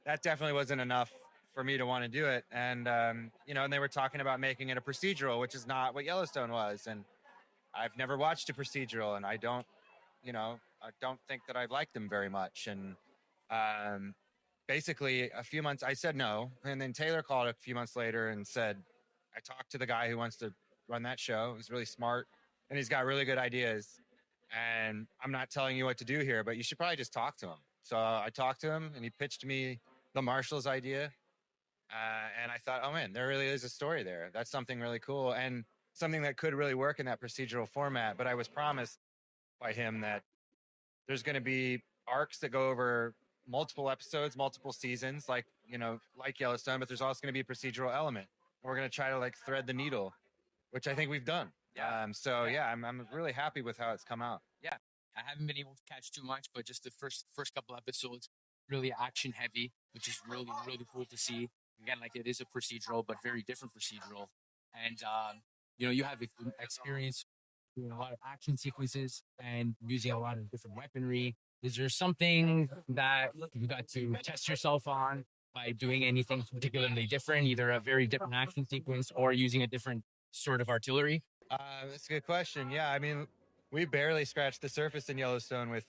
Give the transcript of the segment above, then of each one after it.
that definitely wasn't enough for me to want to do it. And and they were talking about making it a procedural, which is not what Yellowstone was. And I've never watched a procedural, and I don't think that I liked them very much. And um, basically, a few months, I said no, and then Taylor called a few months later and said, "I talked to the guy who wants to run that show. He's really smart, and he's got really good ideas. And I'm not telling you what to do here, but you should probably just talk to him." So I talked to him, and he pitched me the Marshalls idea, and I thought, oh man, there really is a story there. That's something really cool and something that could really work in that procedural format. But I was promised by him that there's going to be arcs that go over multiple episodes, multiple seasons, like Yellowstone. But there's also going to be a procedural element. We're going to try to like thread the needle, which I think we've done. I'm really happy with how it's come out. Yeah, I haven't been able to catch too much, but just the first couple episodes, really action heavy, which is really cool to see. Again, like it is a procedural, but very different procedural, and you have experience doing a lot of action sequences and using a lot of different weaponry. Is there something that you got to test yourself on by doing anything particularly different, either a very different action sequence or using a different sort of artillery? That's a good question. Yeah, I mean, we barely scratched the surface in Yellowstone with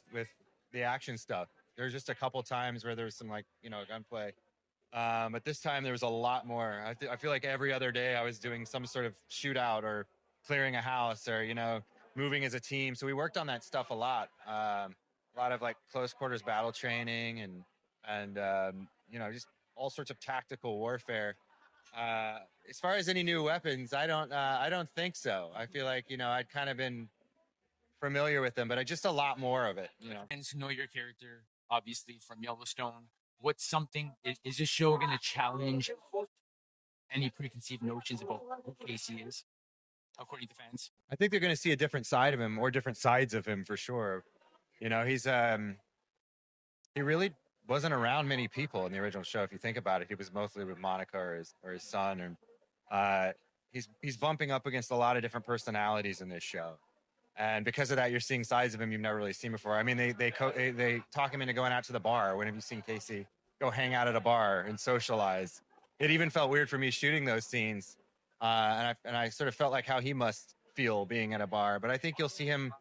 the action stuff. There's just a couple times where there was some gunplay, but this time there was a lot more. I feel like every other day I was doing some sort of shootout or clearing a house or moving as a team. So we worked on that stuff a lot. A lot of like close quarters battle training and just all sorts of tactical warfare. As far as any new weapons, I don't think so. I feel like I'd kind of been familiar with them, but I just a lot more of it. And to know your character, obviously from Yellowstone. What's something is this show going to challenge any preconceived notions about who Casey is, according to fans? I think they're going to see a different side of him or different sides of him for sure. He really wasn't around many people in the original show. If you think about it, he was mostly with Monica or his son, and he's bumping up against a lot of different personalities in this show. And because of that, you're seeing sides of him you've never really seen before. I mean, they talk him into going out to the bar. When have you seen Casey go hang out at a bar and socialize? It even felt weird for me shooting those scenes, and I sort of felt like how he must feel being at a bar. But I think you'll see him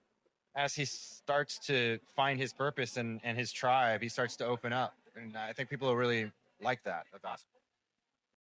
as he starts to find his purpose and his tribe. He starts to open up, and I think people will really like that about